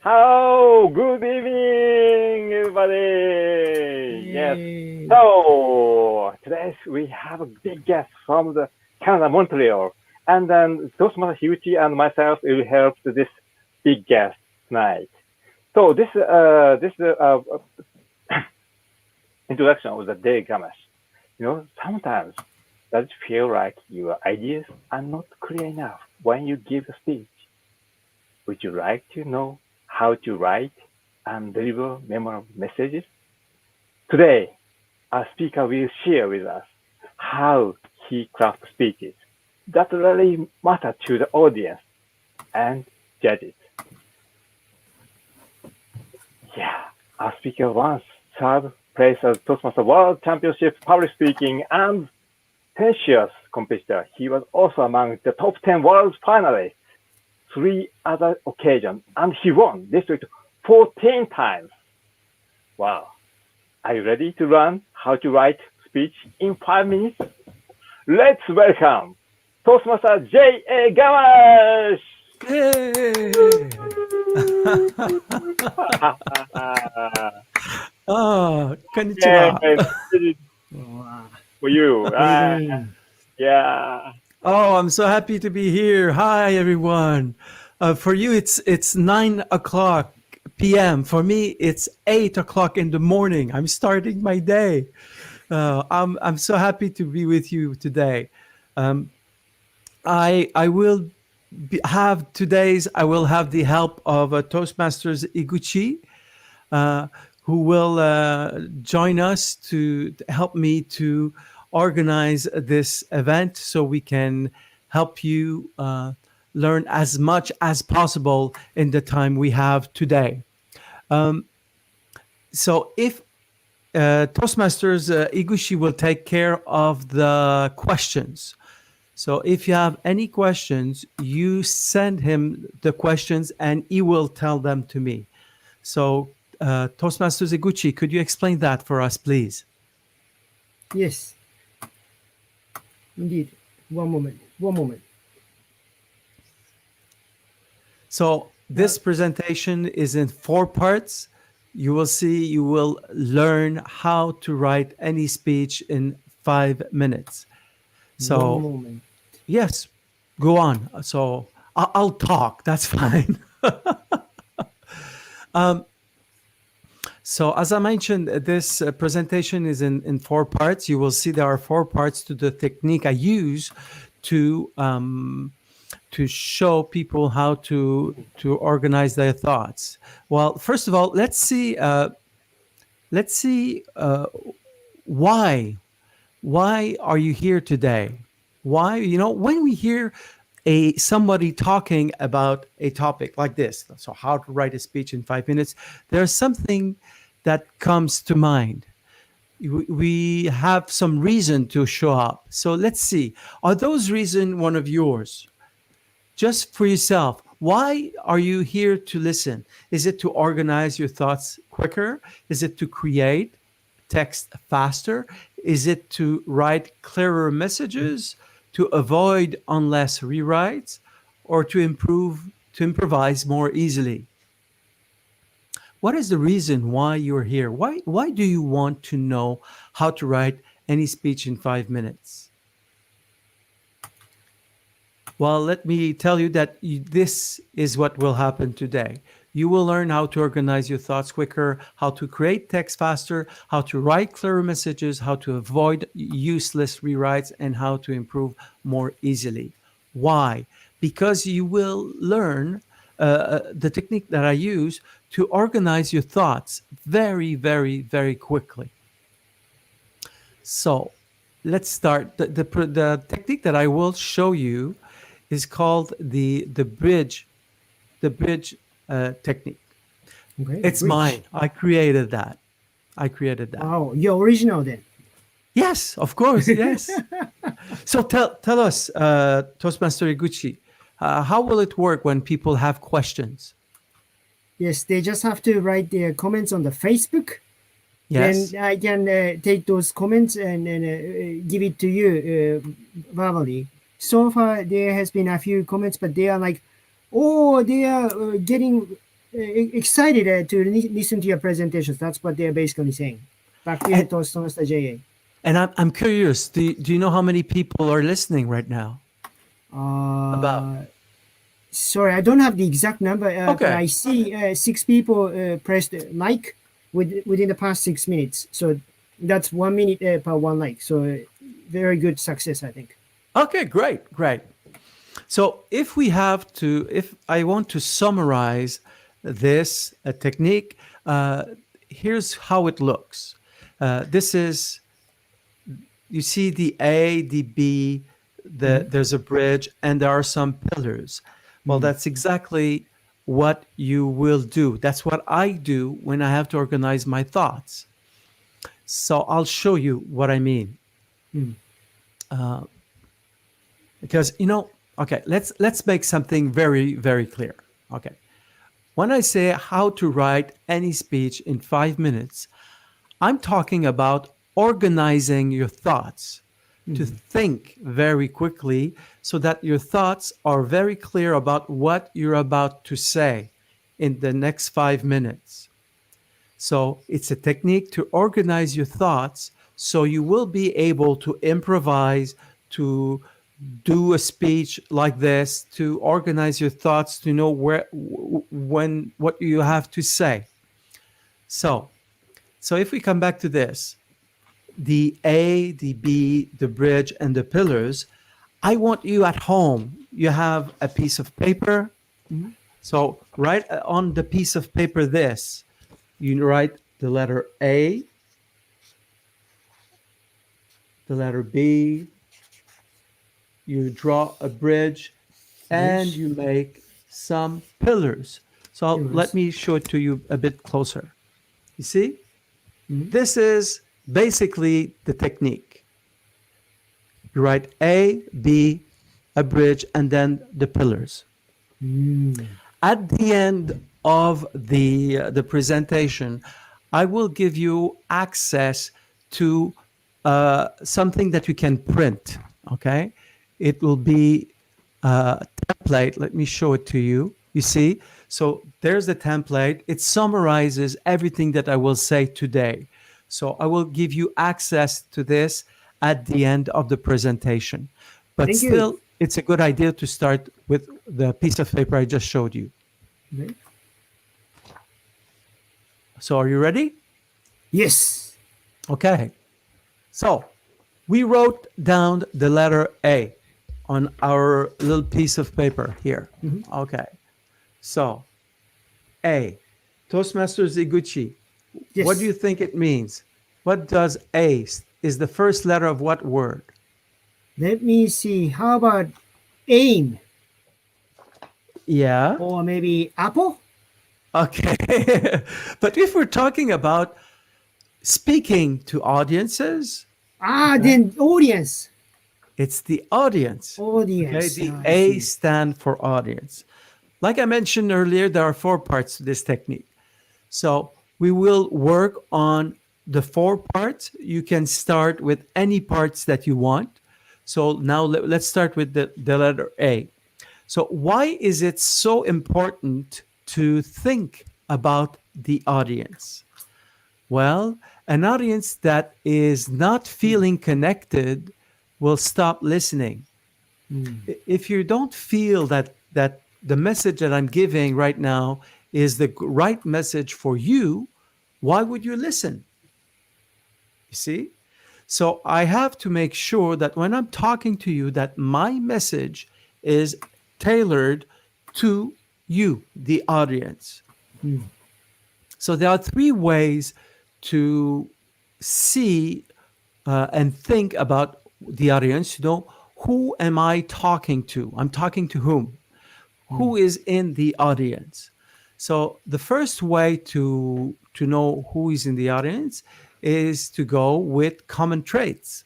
How good evening, everybody. Yes. Yay. So today we have a big guest from the Canada, Montreal, and then Tosma Hiuchi and myself will help this big guest tonight. So this introduction of the day Gamache. Sometimes does it feel like your ideas are not clear enough when you give a speech? Would you like to know how to write and deliver memorable messages? Today, our speaker will share with us how he crafts speeches that really matter to the audience and judges. Yeah, our speaker once third place at Toastmaster World Championship Public Speaking and tenacious competitor. He was also among the top 10 world finalists three other occasions, and he won district 14 times. Wow. Are you ready to learn how to write speech in 5 minutes? Let's welcome Toastmaster J.A. Gamache! Yay. Yes, Konnichiwa. this is Wow. for you. Good evening. Yeah. I'm so happy to be here. Hi, everyone. For you, it's 9 o'clock p.m. For me, it's 8 o'clock in the morning. I'm starting my day. I'm so happy to be with you today. Um, I will I will have the help of Toastmasters Iguchi, uh, who will join us to help me to organize this event so we can help you learn as much as possible in the time we have today. Um, so if Toastmasters Iguchi will take care of the questions. So if you have any questions, you send him the questions and he will tell them to me. So, Toastmasters Iguchi, could you explain that for us, please? Yes, indeed. One moment. One moment. So, Now, this presentation is in 4 parts. You will see, you will learn how to write any speech in 5 minutes. one So, moment. yes, go on. So, I'll talk. That's fine. So, as I mentioned, this presentation is in 4 parts. You will see there are 4 parts to the technique I use to show people how to organize their thoughts. Well, first of all, let's see why are you here today? Why, when we hear a somebody talking about a topic like this, so how to write a speech in 5 minutes, there's something that comes to mind. We have some reason to show up. So let's see, are those reasons one of yours? Just for yourself, why are you here to listen? Is it to organize your thoughts quicker? Is it to create text faster? Is it to write clearer messages, to avoid endless rewrites, or to improvise more easily? What is the reason why you're here? Why do you want to know how to write any speech in 5 minutes? Well, let me tell you that this is what will happen today. You will learn how to organize your thoughts quicker, how to create text faster, how to write clearer messages, how to avoid useless rewrites, and how to improve more easily. Why? Because you will learn the technique that I use to organize your thoughts very, very, very quickly. So let's start. The technique that I will show you is called the bridge technique. Okay, It's bridge. mine. I created that. I created that. Wow, your original then. Yes, of course. Yes. So tell us, Toastmaster Iguchi, how will it work when people have questions? Yes, they just have to write their comments on the Facebook. Then Yes. I can take those comments and give it to you verbally. So far, there has been a few comments, but they are like, oh, they are getting excited to listen to your presentations. That's what they're basically saying. Back to you, And, Toastmaster JA. and I'm curious, do you know how many people are listening right now? About. Sorry, I don't have the exact number, but Okay. I see 6 people pressed like within the past 6 minutes. So that's 1 minute per one like. So very good success, I think. Okay, great. So if I want to summarize this technique, here's how it looks. This is, you see the A, the B, there's a bridge, and there are some pillars. Well, that's exactly what you will do. That's what I do when I have to organize my thoughts. So I'll show you what I mean. Because okay, let's make something very, very clear. Okay, when I say how to write any speech in 5 minutes, I'm talking about organizing your thoughts to think very quickly so that your thoughts are very clear about what you're about to say in the next 5 minutes. So it's a technique to organize your thoughts so you will be able to improvise, to do a speech like this, to organize your thoughts, to know what you have to say. So if we come back to this, the A, the B, the bridge, and the pillars, I want you at home. You have a piece of paper. So write on the piece of paper this. You write the letter A, the letter B, you draw a bridge, and you make some pillars. So let me show it to you a bit closer. You see? This is basically the technique. You write A, B, a bridge, and then the pillars. At the end of the presentation, I will give you access to something that you can print, okay? It will be a template. Let me show it to you. You see? So there's the template. It summarizes everything that I will say today. So I will give you access to this at the end of the presentation. But Thank still, you. it's a good idea to start with the piece of paper I just showed you. So are you ready? Yes. Okay. So we wrote down the letter A on our little piece of paper here. Okay. So A, Toastmasters Iguchi. Yes. What do you think it means? What does A is the first letter of what word? Let me see. How about aim? Yeah. Or maybe apple? Okay. But if we're talking about speaking to audiences, Then audience. it's the audience. Okay, Audience. the I A see. stand for audience. Like I mentioned earlier, there are 4 parts to this technique. So we will work on the 4 parts. You can start with any parts that you want. So now let's start with the letter A. So why is it so important to think about the audience? Well, an audience that is not feeling connected will stop listening. If you don't feel that the message that I'm giving right now is the right message for you, why would you listen? You see? So I have to make sure that when I'm talking to you, that my message is tailored to you, the audience. So there are 3 ways to see and think about the audience. Who am I talking to? I'm talking to whom? Who is in the audience? So the first way to know who is in the audience is to go with common traits.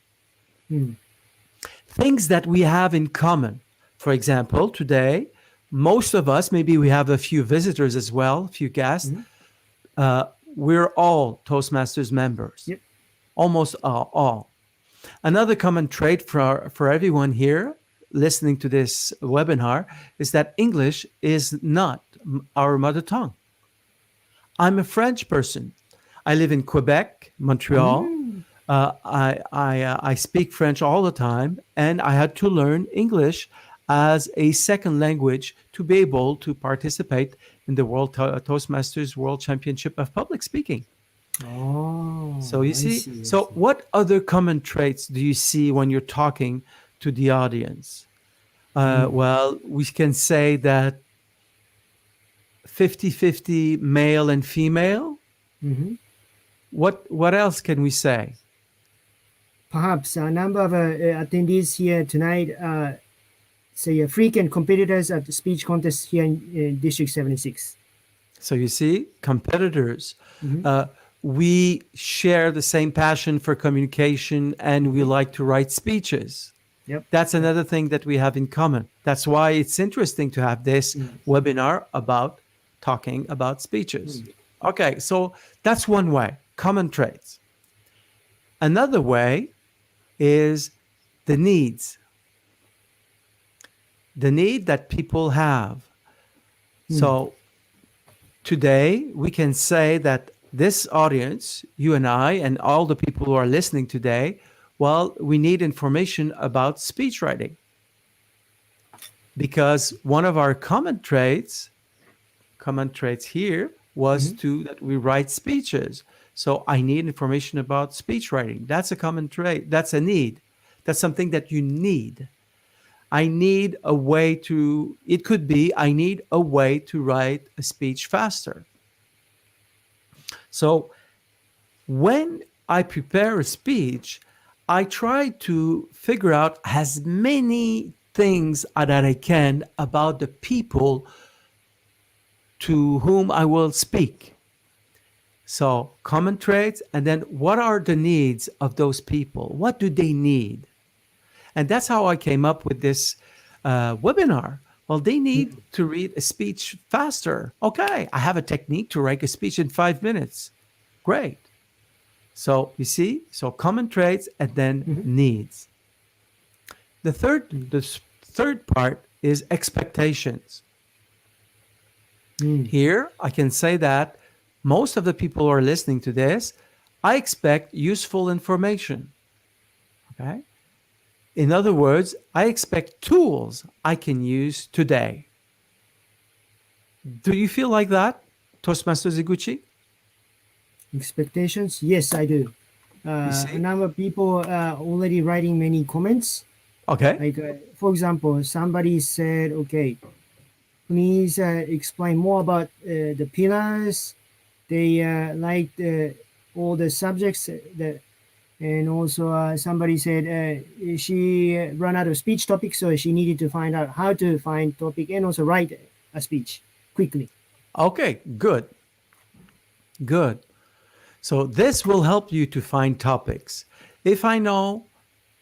Things that we have in common. For example, today, most of us, maybe we have a few visitors as well, a few guests, we're all Toastmasters members. Yep. Almost all. Another common trait for everyone here listening to this webinar is that English is not our mother tongue. I'm a French person. I live in Quebec, Montreal. I speak French all the time, and I had to learn English as a second language to be able to participate in the Toastmasters World Championship of Public Speaking. Oh, So you I see, see. I so see. what other common traits do you see when you're talking to the audience? Well, we can say that 50-50 male and female. Mhm. What else can we say? Perhaps a number of attendees here tonight, say frequent competitors at the speech contest here in District 76. So you see, competitors, Mhm. we share the same passion for communication and we like to write speeches. Yep. That's another thing that we have in common. That's why it's interesting to have this webinar about talking about speeches. Okay, so that's one way, common traits. Another way is the needs, the need that people have. So today we can say that this audience, you and I, and all the people who are listening today, well, we need information about speech writing. Because one of our common traits here was that we write speeches. So I need information about speech writing. That's a common trait. That's a need. That's something that you need. I need a way to, it could be, I need a way to write a speech faster. So when I prepare a speech, I try to figure out as many things that I can about the people to whom I will speak. So common traits, and then what are the needs of those people? What do they need? And that's how I came up with this webinar. Well, they need to read a speech faster. Okay, I have a technique to write a speech in 5 minutes. Great. So you see, so common traits and then needs. The third part is expectations. Here, I can say that most of the people who are listening to this, I expect useful information. Okay. In other words, I expect tools I can use today. Do you feel like that, Toastmaster Iguchi? Expectations? Yes, I do. A number of people already writing many comments. Okay. Like, for example, somebody said, okay, please explain more about the pillars. They liked all the subjects that, and also somebody said she ran out of speech topics, so she needed to find out how to find topic and also write a speech quickly. Okay, good. Good. So this will help you to find topics. If I know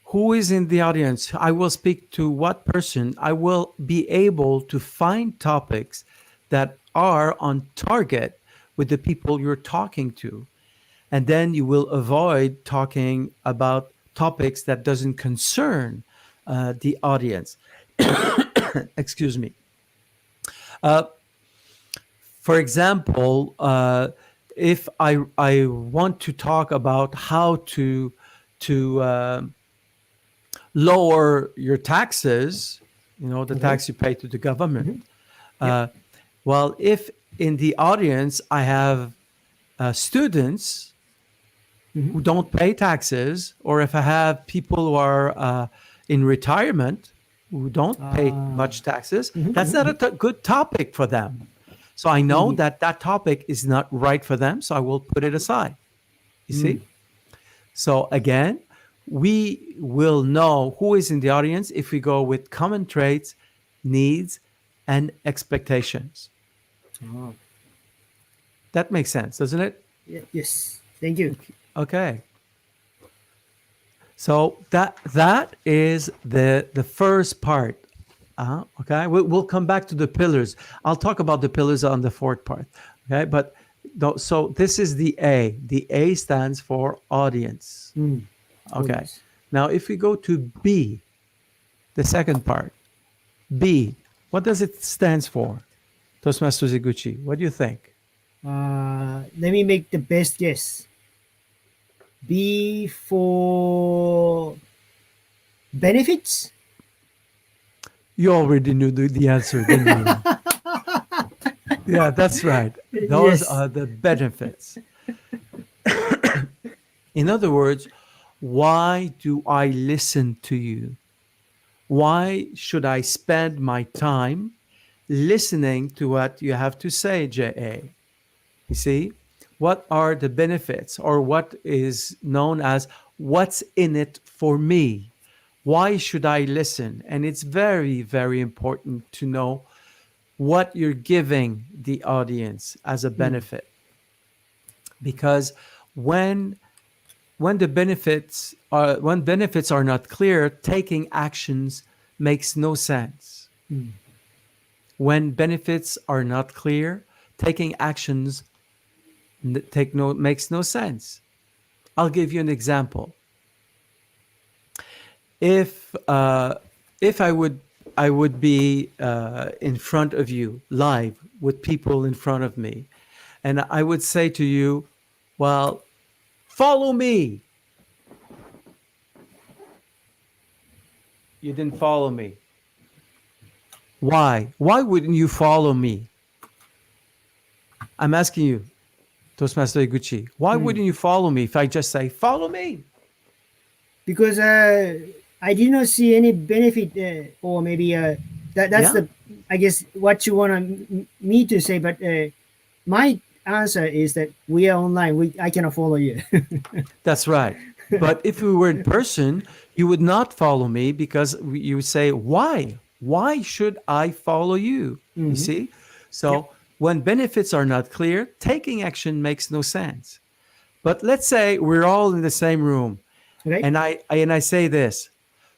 who is in the audience, I will speak to what person, I will be able to find topics that are on target with the people you're talking to. And then you will avoid talking about topics that doesn't concern the audience. Excuse me. For example, if I want to talk about how to lower your taxes, the tax you pay to the government. Well, if in the audience I have students who don't pay taxes, or if I have people who are in retirement who don't pay much taxes, that's not a good topic for them. So I know that topic is not right for them, so I will put it aside. You see? So again, we will know who is in the audience if we go with common traits, needs, and expectations. That makes sense, doesn't it? Yes. Thank you. Okay. So that is the first part. Okay, we'll come back to the pillars. I'll talk about the pillars on the fourth part. Okay, but so this is the A. The A stands for audience. Okay. Now, if we go to B, the second part, B, what does it stands for? Toastmaster Iguchi, what do you think? Let me make the best guess. B for benefits. You already knew the answer, didn't you? Yeah, that's right. Those Yes. are the benefits. In other words, why do I listen to you? Why should I spend my time listening to what you have to say, JA? You see, what are the benefits, or what is known as what's in it for me? Why should I listen? And it's very, very important to know what you're giving the audience as a Mm. benefit. Because when when benefits are not clear, taking actions makes no sense. Mm. When benefits are not clear, taking actions take no makes no sense. I'll give you an example. If if I would be in front of you live with people in front of me, and I would say to you, well, follow me. You didn't follow me. Why wouldn't you follow me? I'm asking you, Toastmaster Iguchi, why Mm. wouldn't you follow me if I just say follow me? Because I did not see any benefit, or maybe that's Yeah, the, I guess, what you want me to say. But my answer is that we are online. I cannot follow you. that's right. But if we were in person, you would not follow me because you would say, why? Why should I follow you? You Hmm. see? Yep. So when benefits are not clear, taking action makes no sense. But let's say we're all in the same room, Okay. and I say this,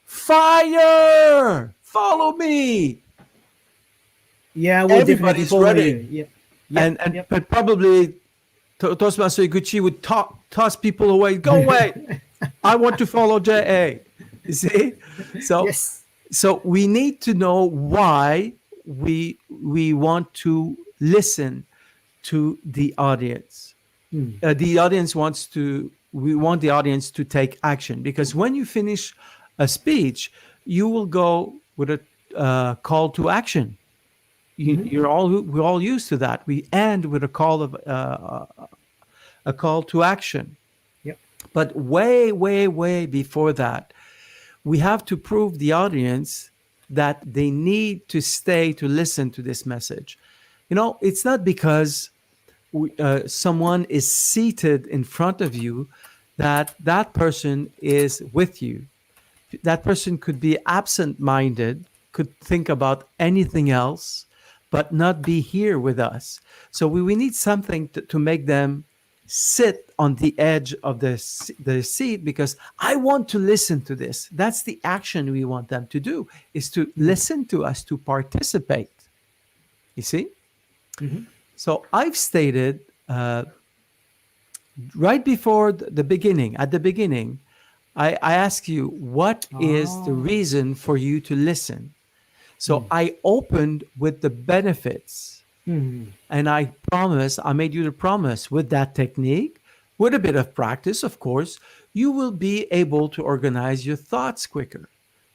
fire! Follow me! Yeah, I will definitely Everybody's follow you. running. Yep. Yep. And Yep. but probably Toastmaster Iguchi would toss people away. Go away! I want to follow JA. You see? So Yes. so we need to know why we want to listen to the audience. Mm. The audience wants to we want the audience to take action, because when you finish a speech, you will go with a call to action. Hmm. We're all used to that. We end with a call to action. Yep. But way, way, way before that, we have to prove the audience that they need to stay to listen to this message. It's not because someone is seated in front of you that that person is with you. That person could be absent minded, could think about anything else, but not be here with us. So we need something to make them sit on the edge of the seat, because I want to listen to this. That's the action we want them to do, is to Mm. listen to us, to participate. You see? Hmm. So I've stated right before the beginning, at the beginning, I ask you, what is the Oh. reason for you to listen? So Mm. I opened with the benefits, Mm. and I made you the promise, with that technique, with a bit of practice, of course, you will be able to organize your thoughts quicker,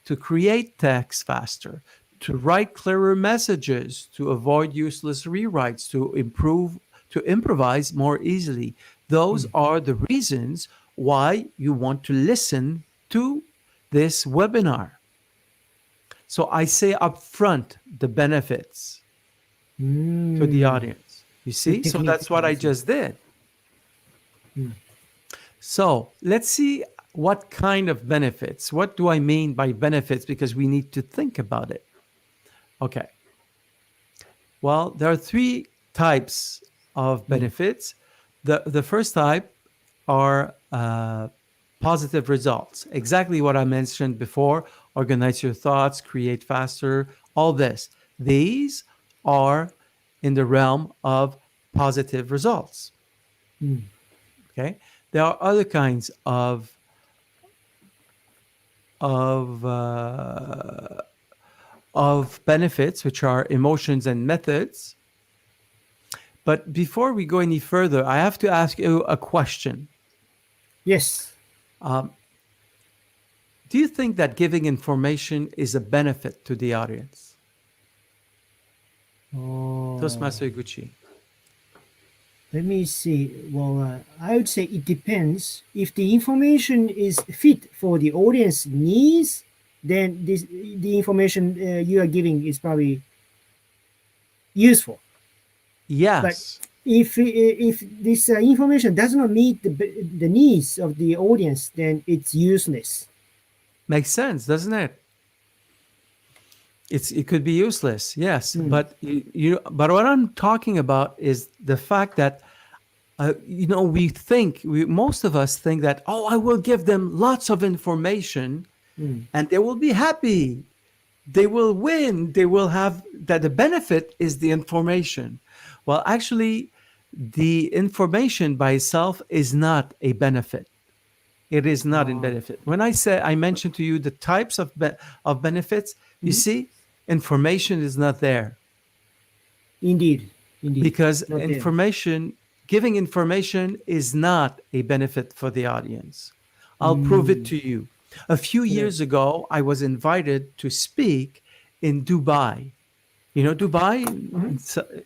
to create text faster, to write clearer messages, to avoid useless rewrites, to improvise more easily. Those Mm. are the reasons why you want to listen to this webinar. So I say upfront the benefits to the Mm. audience. You Good see? So technique. that's what I I see. just did. Mm. So let's see what kind of benefits. What do I mean by benefits? Because we need to think about it. Okay. Well, there are three types of Mm. benefits. The first type are positive results. Exactly what I mentioned before. Organize your thoughts, create faster, all this. These are in the realm of positive results. Mm. Okay. There are other kinds of uh, of benefits, which are emotions and methods. But before we go any further, I have to ask you a question. Yes. Do you think that giving information is a benefit to the audience? Toshmasu Iguchi. Let me see. Well, I would say it depends. If the information is fit for the audience needs, then the information you are giving is probably useful. But Yes. if this information does not meet the needs of the audience, then it's useless. Makes sense, doesn't it? It could be useless, yes. But but what I'm talking about is the fact that most of us think that, oh, I will give them lots of information and they will be happy. They will win. They will have that. The benefit is the information. Well, actually, the information by itself is not a benefit. It is not a benefit. When I mentioned to you the types of benefits, you see, information is not there. Indeed. Because Not there. giving information is not a benefit for the audience. I'll prove it to you. A few years ago, I was invited to speak in Dubai. You know Dubai?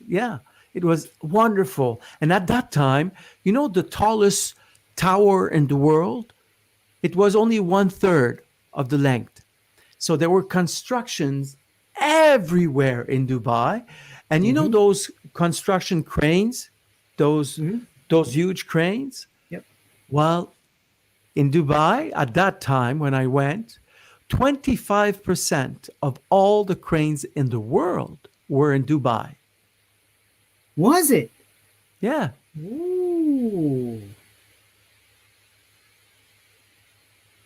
Yeah, it was wonderful. And at that time, the tallest tower in the world, it was only 1/3 of the length. So there were constructions everywhere in Dubai. And those construction cranes, those huge cranes? Yep. Well, in Dubai, at that time when I went, 25% of all the cranes in the world were in Dubai. Was it? Yeah. Ooh.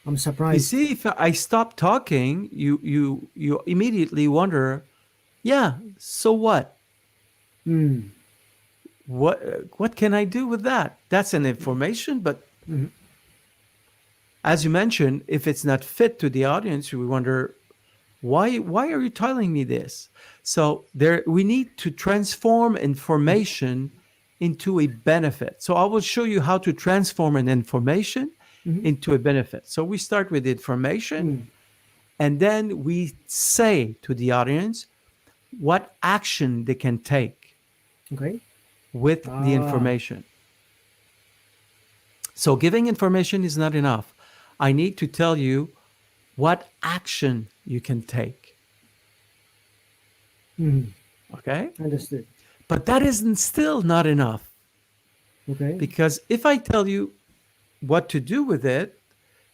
I'm surprised. You see, if I stop talking, you immediately wonder, yeah, so what? What can I do with that? That's an information, but as you mentioned, if it's not fit to the audience, we wonder, why are you telling me this? So we need to transform information into a benefit. So I will show you how to transform an information into a benefit. So we start with information, and then we say to the audience what action they can take with the information. So giving information is not enough. I need to tell you what action you can take. Okay? Understood. But that isn't still not enough. Okay. Because if I tell you what to do with it,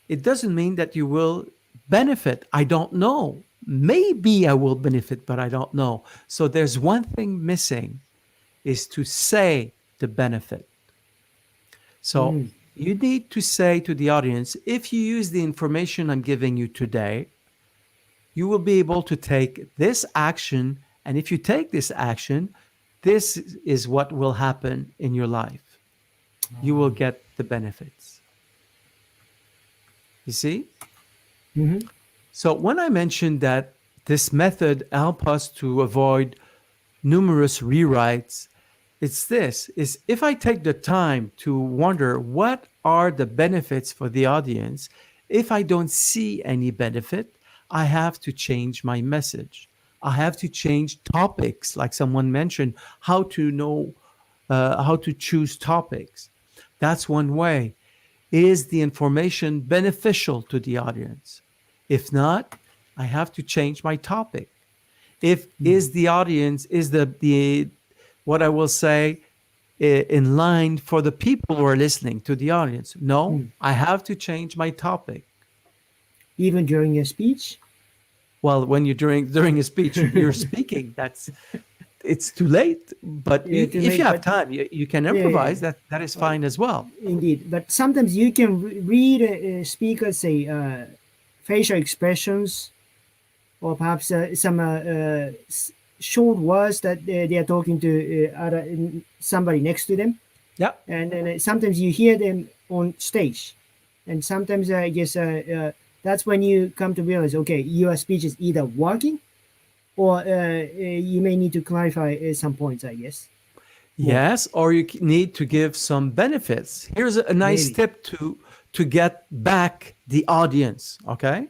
it doesn't mean that you will benefit. I don't know. Maybe I will benefit, but I don't know. So there's one thing missing, is to say the benefit. So you need to say to the audience, if you use the information I'm giving you today, you will be able to take this action. And if you take this action, this is what will happen in your life. You will get the benefits. You see? So when I mentioned that this method helps us to avoid numerous rewrites, it's this, is if I take the time to wonder what are the benefits for the audience, if I don't see any benefit, I have to change my message. I have to change topics, like someone mentioned, how to choose topics. That's one way. Is the information beneficial to the audience? If not, I have to change my topic. If is the audience, is the what I will say in line for the people who are listening to the audience? No, I have to change my topic. Even during your speech? Well, when you're during a speech, you're speaking. It's too late. But if you have time, you can improvise. That is fine as well. Indeed, but sometimes you can read a speaker say facial expressions, or perhaps some short words that they are talking to somebody next to them. Yeah. And then sometimes you hear them on stage, and sometimes I guess that's when you come to realize, okay, your speech is either working, or you may need to clarify some points, I guess. Yes, or you need to give some benefits. Here's a nice Maybe. tip to get back the audience, okay?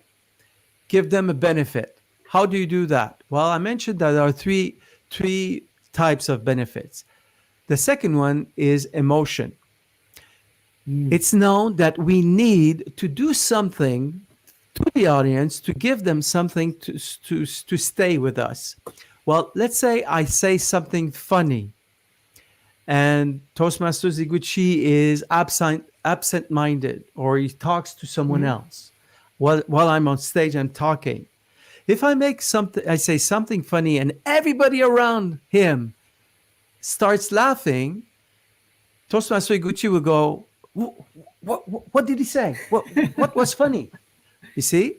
Give them a benefit. How do you do that? Well, I mentioned that there are three types of benefits. The second one is emotion. Mm. It's known that we need to do something to the audience to give them something to stay with us. Well, let's say I say something funny and Toastmaster Ziguchi is absent-minded, or he talks to someone Mhm. else while I'm on stage and talking. If I say something funny and everybody around him starts laughing, Toastmaster Iguchi will go, what did he say? What was funny? You see?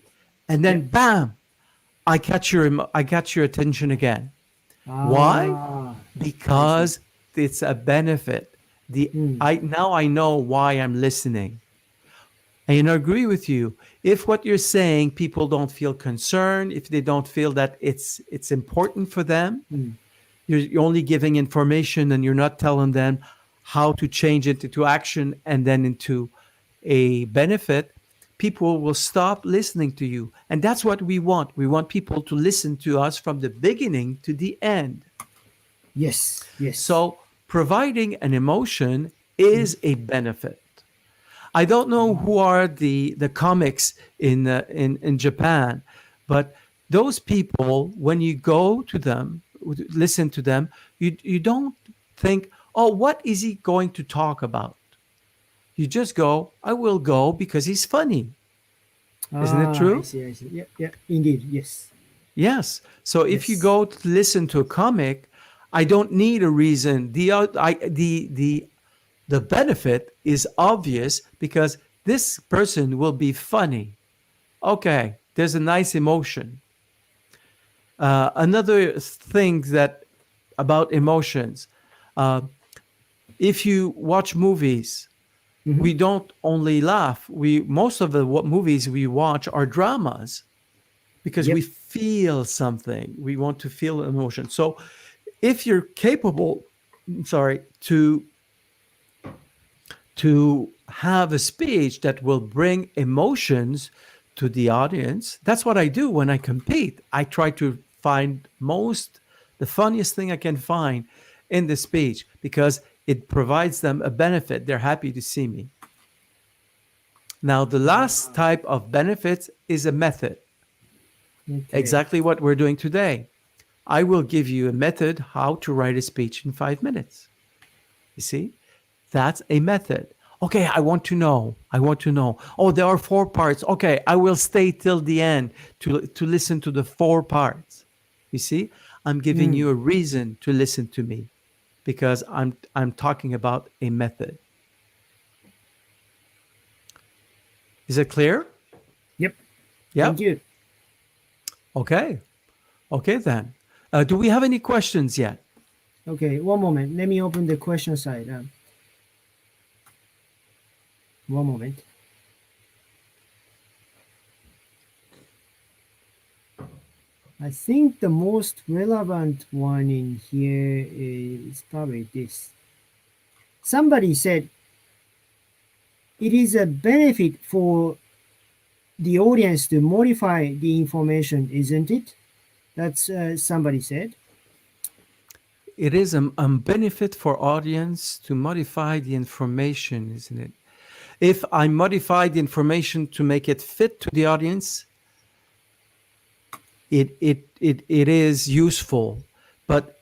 And then Yep. bam, I catch your attention again. Why? Ah, I see. Because it's a benefit. Mm. Now I know why I'm listening. And I agree with you. If what you're saying, people don't feel concerned, if they don't feel that it's important for them, Mm. you're only giving information and you're not telling them how to change it into action and then into a benefit, people will stop listening to you. And that's what we want. We want people to listen to us from the beginning to the end. Yes. Yes. So providing an emotion Mm. is a benefit. I don't know who are the comics in Japan, but those people, when you go to them, listen to them, you don't think, oh, what is he going to talk about? You just go, I will go because he's funny. Isn't it Ah, I true? see. I see. Yeah. Yeah. Indeed. Yes. Yes. So if you Yes. go to listen to a comic, I don't need a reason. The benefit is obvious because this person will be funny. Okay, there's a nice emotion. Another thing that about emotions, uh, if you watch movies, Mm-hmm. we don't only laugh. We most of the what movies we watch are dramas because we Yep. feel something. We want to feel emotion. So if you're capable, sorry, to have a speech that will bring emotions to the audience. That's what I do when I compete. I try to find the funniest thing I can find in the speech because it provides them a benefit. They're happy to see me. Now, the last type of benefits is a method, Okay. exactly what we're doing today. I will give you a method how to write a speech in 5 minutes. You see? That's a method. Okay, I want to know. I want to know. Oh, there are 4 parts. Okay, I will stay till the end to listen to the 4 parts. You see, I'm giving Mm. you a reason to listen to me because I'm talking about a method. Is it clear? Yep. Thank Yep. you. Okay. Okay then. Do we have any questions yet? Okay. One moment. Let me open the question side. One moment. I think the most relevant one in here is probably this. Somebody said it is a benefit for the audience to modify the information, isn't it? That's somebody said. It is a benefit for audience to modify the information, isn't it? If I modify the information to make it fit to the audience, it is useful. But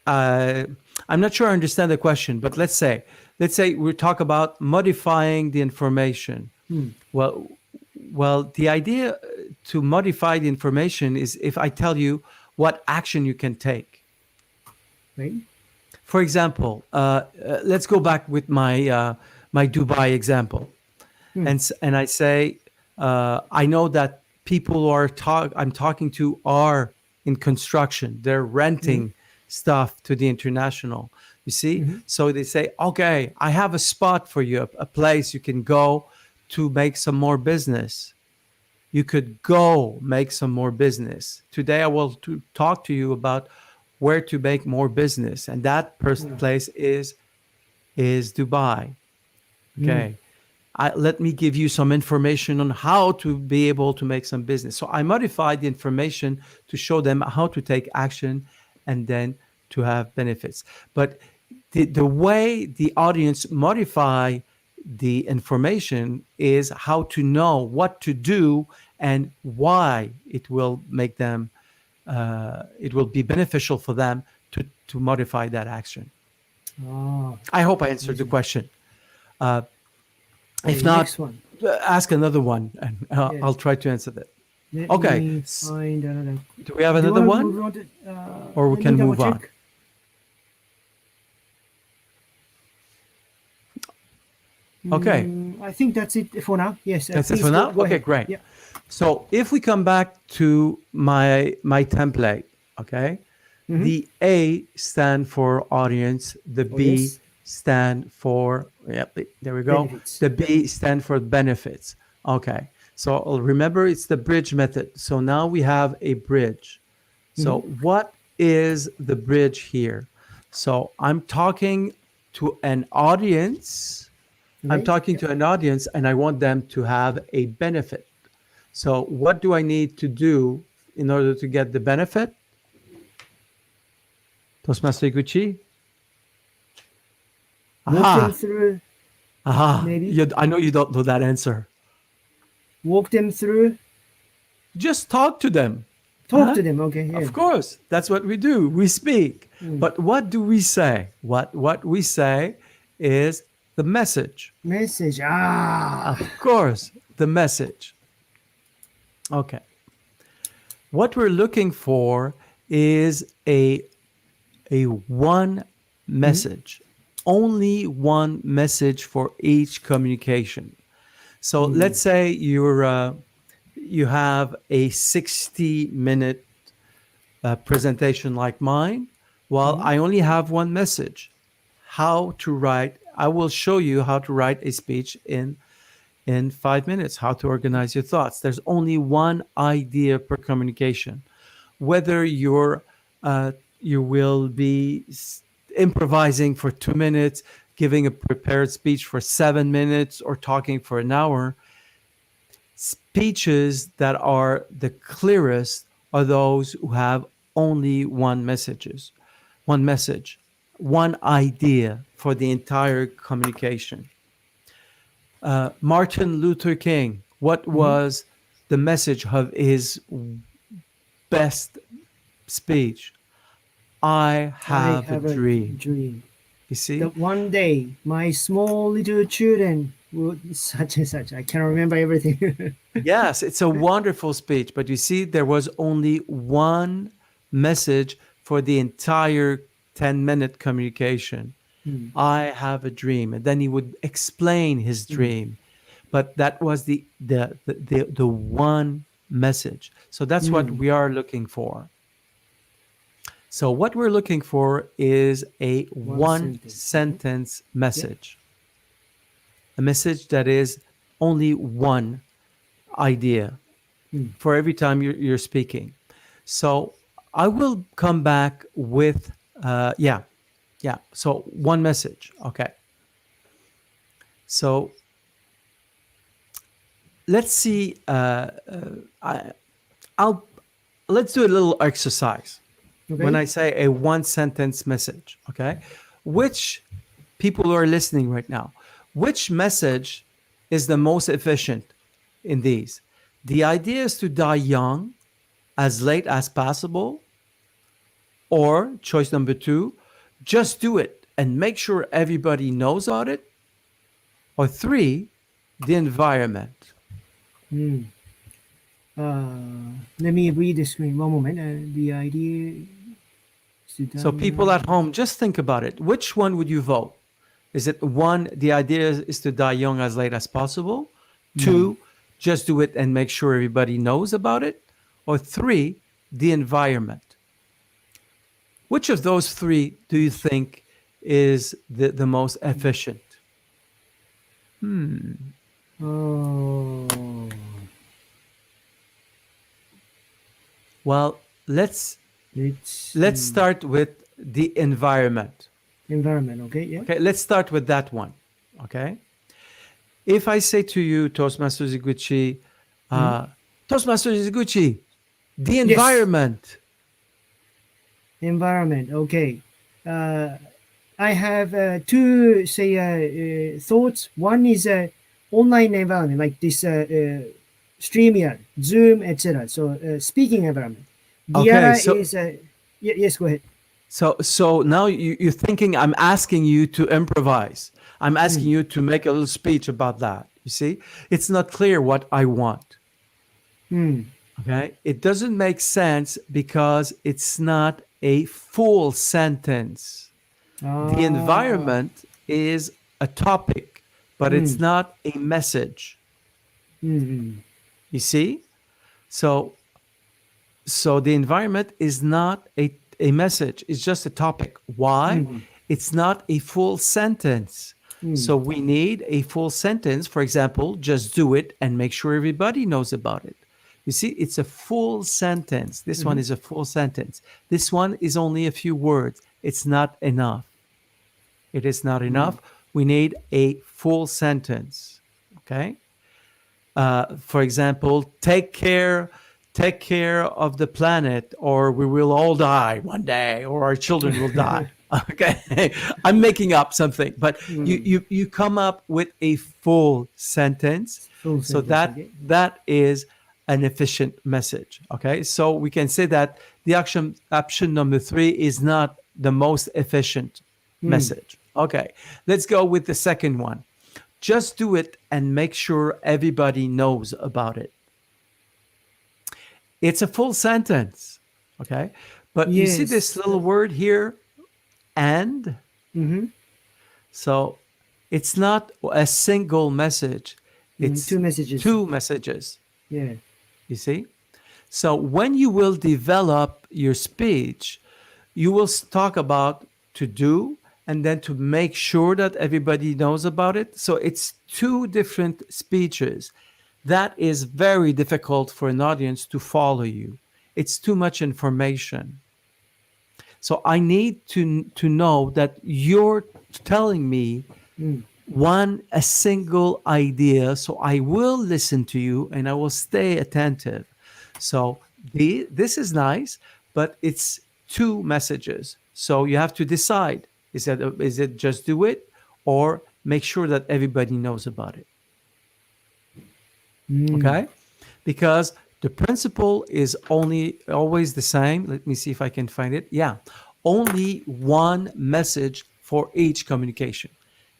uh, I'm not sure I understand the question. But let's say we talk about modifying the information. Hmm. Well, the idea to modify the information is if I tell you what action you can take. Right? For example, let's go back with my Dubai example, Hmm. and I say I know that people I'm talking to are in construction. They're Hmm. renting stuff to the international. You see, Hmm. so they say, okay, I have a spot for you, a place you can go to make some more business. You could go make some more business. Today, I will talk to you about where to make more business, and that place is Dubai. Okay. Let me give you some information on how to be able to make some business. So I modified the information to show them how to take action and then to have benefits. But the way the audience modify the information is how to know what to do and why it will make them, it will be beneficial for them to modify that action. I hope I answered the question. If not, next one. Ask another one, and Yeah. I'll try to answer that. Let Okay. me find another. Do we have Do you another wanna one? move on to, Or we let can me move on. double-check. Okay. I think that's it for now. Yes. That's it please for now? go Okay, ahead. great. Yeah. So if we come back to my template, okay, the A stand for audience, the B Audience. stand for, there we go. Benefits. The B stand for benefits. Okay. So remember, it's the bridge method. So now we have a bridge. So what is the bridge here? So I'm talking to an audience. I'm Okay. talking to an audience and I want them to have a benefit. So what do I need to do in order to get the benefit? Toastmaster Iguchi? Walk them through. Maybe. I know you don't know that answer. Walk them through. Just talk to them. Talk to them. Okay. Yeah. Of course, that's what we do. We speak. But what do we say? What we say is the message. Message. Of course, the message. Okay. What we're looking for is a one message. Only one message for each communication. So let's say you have a 60-minute presentation like mine. Well, I only have one message. How to write. I will show you how to write a speech in 5 minutes, how to organize your thoughts. There's only one idea per communication. Whether you will be improvising for 2 minutes, giving a prepared speech for 7 minutes, or talking for an hour, speeches that are the clearest are those who have only one message, one idea for the entire communication. Martin Luther King, what was the message of his best speech? I have a dream. You see? That one day my small little children would such and such. I can't remember everything. Yes, it's a wonderful speech, but you see, there was only one message for the entire 10-minute communication. I have a dream, and then he would explain his dream, but that was the one message. So that's what we are looking for. So what we're looking for is a one sentence message, a message that is only one idea for every time you're speaking. So I will come back with so one message. Okay. So let's see. Let's do a little exercise. Okay. When I say a one sentence message, okay, which people who are listening right now, which message is the most efficient in these? The idea is to die young, as late as possible, or choice number 2, just do it and make sure everybody knows about it, or 3, the environment. Let me read the screen. One moment. The idea. So people at home, just think about it. Which one would you vote? Is it 1, the idea is to die young as late as possible? 2, just do it and make sure everybody knows about it? Or 3, the environment? Which of those 3 do you think is the most efficient? Oh. Well, let's Let's start with the environment. Environment. Okay. Yeah. Okay, let's start with that one. Okay. If I say to you, Toastmaster Iguchi, Toastmaster Iguchi, the Yes. environment. Environment. Okay. I have two say thoughts. One is online environment like this StreamYard, Zoom, etc. So speaking environment. The Okay, other so is yes. Go ahead. so now you're thinking I'm asking you to improvise. I'm asking Mm. you to make a little speech about that. You see, it's not clear what I want. Mm. Okay, it doesn't make sense because it's not a full sentence. The Ah. environment is a topic, but it's Mm. not a message. Mm. You see? So so the environment is not a message, it's just a topic. Why? Mm. It's not a full sentence. Mm. So we need a full sentence. For example, just do it and make sure everybody knows about it. You see, it's a full sentence. This one Mm. is a full sentence. This one is only a few words. It's not enough. It is not Mm. enough. We need a full sentence. Okay. For example, take care of the planet, or we will all die one day, or our children will die. Okay, I'm making up something, but Mm. you come up with a full sentence, Full so sentence. that Okay. that is an efficient message. Okay, so we can say that the option number 3 is not the most efficient Mm. message. Okay, let's go with the second one. Just do it and make sure everybody knows about it. It's a full sentence. Okay. But you see this Yes. little word here, and? Mm-hmm. So it's not a single message, Mm. it's Two messages. two messages. Yeah. You see? So when you will develop your speech, you will talk about to do and then to make sure that everybody knows about it. So it's two different speeches. That is very difficult for an audience to follow you. It's too much information. So I need to know that you're telling me Mm. a single idea, so I will listen to you and I will stay attentive. So this is nice, but it's two messages, so you have to decide, is it just do it, or make sure that everybody knows about it. Mm. Okay, because the principle is only always the same. Let me see if I can find it. Yeah, only one message for each communication.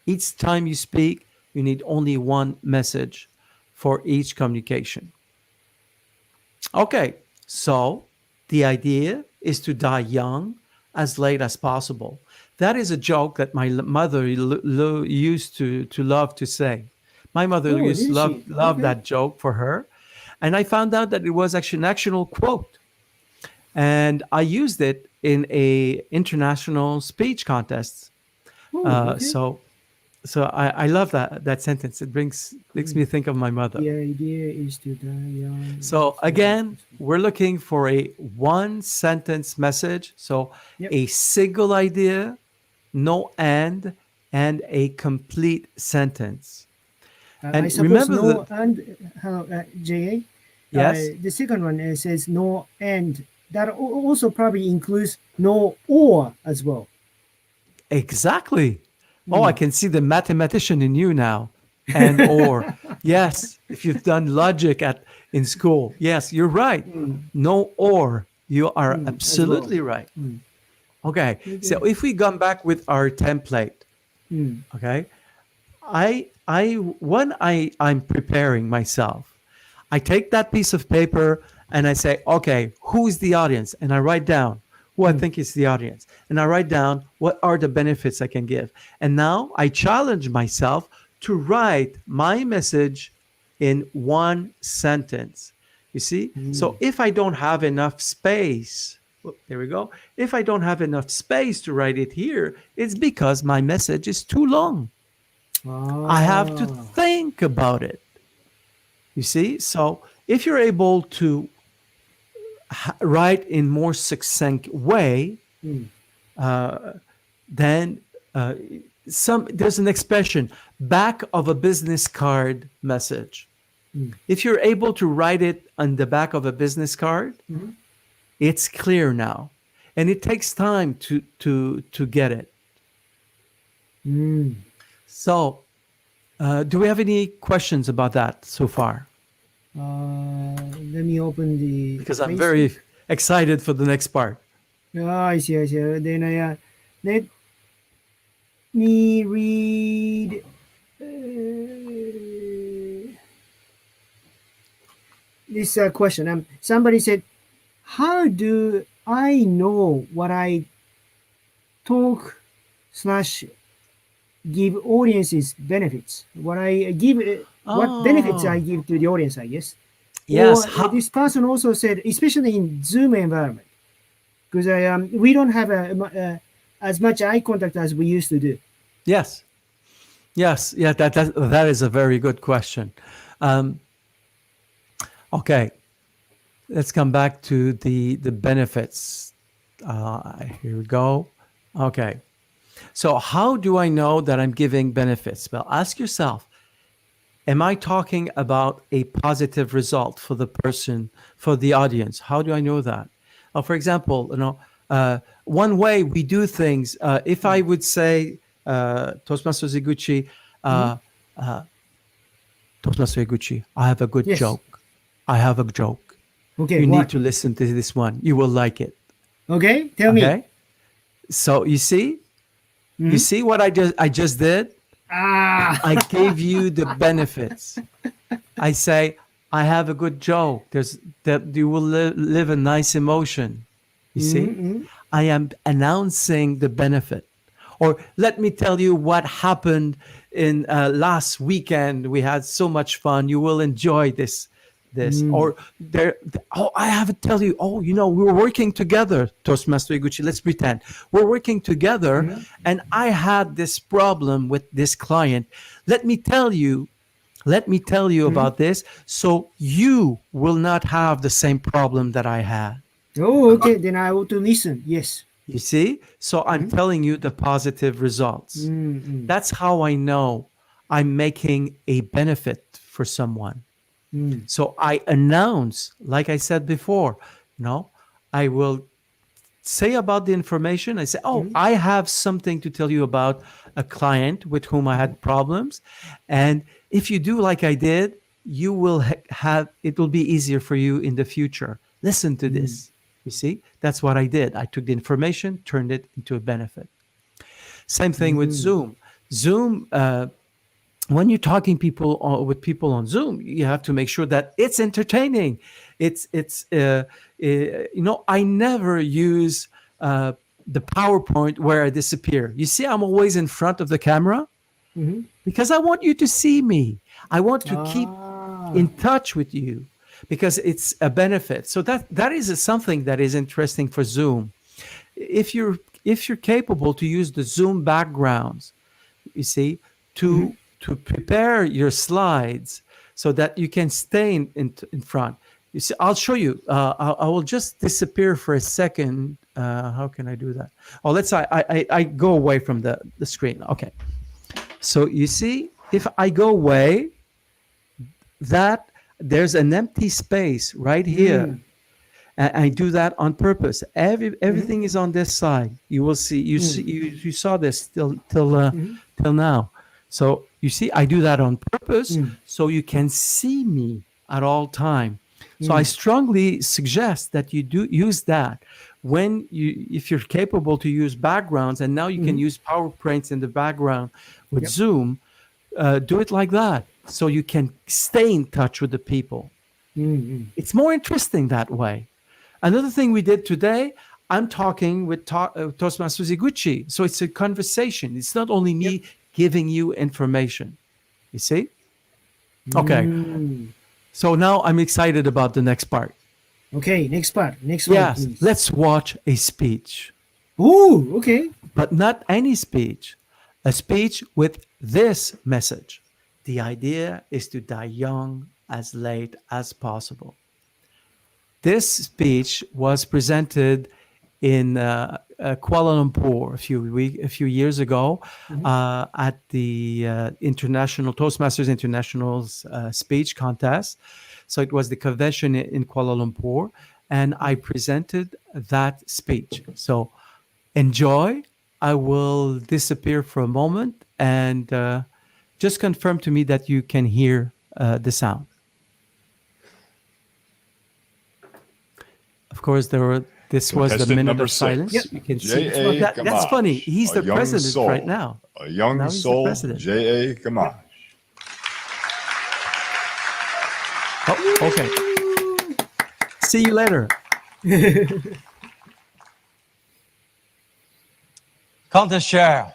Each time you speak, you need only one message for each communication. Okay, so the idea is to die young as late as possible. That is a joke that my mother used to love to say. My mother Oh, used to did she? love Okay. that joke for her. And I found out that it was actually an actual quote. And I used it in a international speech contest. Oh, Uh, okay. so so I love that sentence. It makes Mm. me think of my mother. The idea is to die young. So again, we're looking for a one sentence message. So Yep. a single idea, no and a complete sentence. I And suppose remember no that, and JA. yes, The second one says no and. That also probably includes no or as well. exactly. Oh, I Mm. can see the mathematician in you now. And or. Yes, if you've done logic in school. Yes, you're right. Mm. No or. You are Mm. As well. absolutely right. Mm. Okay. So Okay. if we come back with our template, Mm. okay, when I'm preparing myself, I take that piece of paper and I say, okay, who is the audience? And I write down who I Mm. think is the audience. And I write down what are the benefits I can give. And now I challenge myself to write my message in one sentence. You see? Mm. So if I don't have enough space, there we go. If I don't have enough space to write it here, it's because my message is too long. I have to Ah. think about it. You see? So if you're able to write in more succinct way, Mm. then there's an expression, back of a business card message. Mm. If you're able to write it on the back of a business card, Mhm. it's clear now, and it takes time to get it. Mm. So, do we have any questions about that so far? Let me open the Because I'm Facebook. very excited for the next part. I see, I see. Then let me read. This question. Somebody said, "How do I know what I talk slash give audiences benefits? What I give, what benefits I Oh, give to the audience? I guess." yes. Or this person also said, especially in Zoom environment, because we don't have as much eye contact as we used to do. Yes. Yes. Yeah. That is a very good question. Um, okay. Let's come back to the benefits. Here we go. Okay. So, how do I know that I'm giving benefits? Well, ask yourself, am I talking about a positive result for the person, for the audience? How do I know that? For example, one way we do things, if I would say, Toastmaster Iguchi, Mhm. uh, uh, Toastmaster Iguchi, I have a good Yes. joke. I have a joke. Okay. You need What? to listen to this one. You will like it. Okay. Tell me. Okay? So you Mhm. see what I just did? Ah. I gave you the benefits. I say, I have a good joke. There's that you will live a nice emotion. You see? Mhm. I am announcing the benefit. Or let me tell you what happened in last weekend. We had so much fun. You will enjoy this. Mm. Or oh, I have to tell you, oh, we were working together, Toastmaster Iguchi. Let's pretend we're working together, Mhm. and I had this problem with this client. Let me tell you, Mhm. about this, so you will not have the same problem that I had. Oh, okay. Then I ought to listen. Yes. You see? So I'm Mhm. telling you the positive results. Mm. That's how I know I'm making a benefit for someone. Mm. So I announce, like I said before, you know, I will say about the information. I say, oh, Mm. I have something to tell you about a client with whom I had problems. And if you do like I did, you will have, it will be easier for you in the future. Listen to Mm. this. You see, that's what I did. I took the information, turned it into a benefit. Same thing with Mm. Zoom. Zoom, when you're talking with people on Zoom, you have to make sure that it's entertaining. I never use the PowerPoint where I disappear. You see, I'm always in front of the camera Mhm. because I want you to see me. I want to keep Ah. in touch with you because it's a benefit. So that is something that is interesting for Zoom. If you're capable to use the Zoom backgrounds, you see, Mhm. to prepare your slides so that you can stay in front. You see, I'll show you. I will just disappear for a second. How can I do that? Oh, let's say I go away from the screen. Okay. So you see, if I go away, that there's an empty space right here. Mm. And I do that on purpose. Mhm. Everything is on this side. You will see. You Mm. see. You saw this till Mhm. now. So you see, I do that on purpose Mm. so you can see me at all time. So I Mm. strongly suggest that you do use that if you're capable to use backgrounds, and now you can Mhm. use PowerPoints in the background with Yep. Zoom. Do it like that so you can stay in touch with the people. Mm. It's more interesting that way. Another thing we did today, I'm talking with Toastmaster Iguchi. So it's a conversation. It's not only Yep. me giving you information. You see? Okay. Mm. So now I'm excited about the next part. Okay. Next part. Next slide, Yes, please. let's watch a speech, Oh. Okay. but not any speech, a speech with this message. The idea is to die young as late as possible. This speech was presented in Kuala Lumpur a few years ago at the International Toastmasters International's speech contest. So it was the convention in Kuala Lumpur, and I presented that speech. So enjoy. I will disappear for a moment and just confirm to me that you can hear the sound. Of course, this was the minute of silence. Yep. You can see. J.A. That's Gamache, funny. He's the a young president soul, right now. A young Now he's the soul, president. J.A. Gamache. Oh, okay. See you later. Contest Chair,